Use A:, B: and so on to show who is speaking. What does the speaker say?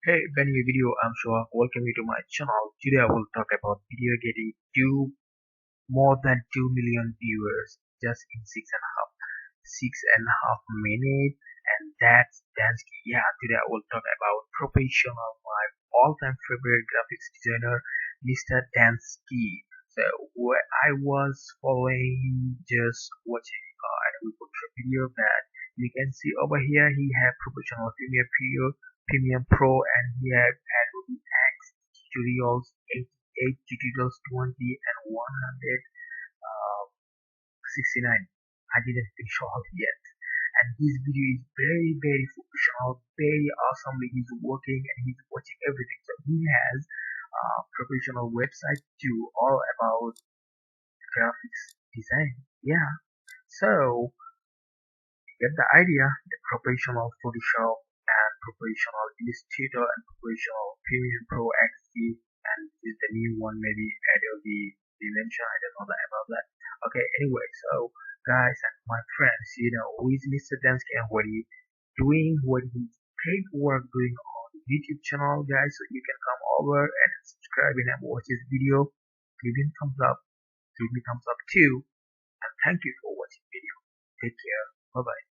A: Hey, brand new video. I'm sure. Welcome you to my channel. Today I will talk about video getting more than 2 million viewers just in 6.5 minutes, and that's Dansky. Yeah, today I will talk about professional, my all-time favorite graphics designer, Mr. Dansky. So where I was following, just watching and we put a video that you can see over here. He had professional Premium Pro, and he had Adobe X tutorials, 88 tutorials, 20 and 100. 69. I didn't finish all yet. And this video is very, very professional, very awesomely. He's working and he's watching everything. So he has a professional website too, all about graphics design. Yeah. So get the idea. The professional Photoshop and professional Illustrator and professional Premiere Pro XD, and is the new one, maybe Adobe Dimension. I don't know that about that. Okay, anyway, so guys and my friends, who is Mr. Dansky and what he doing, what he great work doing on YouTube channel, guys. So you can come over and subscribe and watch his video. Give him thumbs up. Give me thumbs up too. And thank you for watching the video. Take care. Bye bye.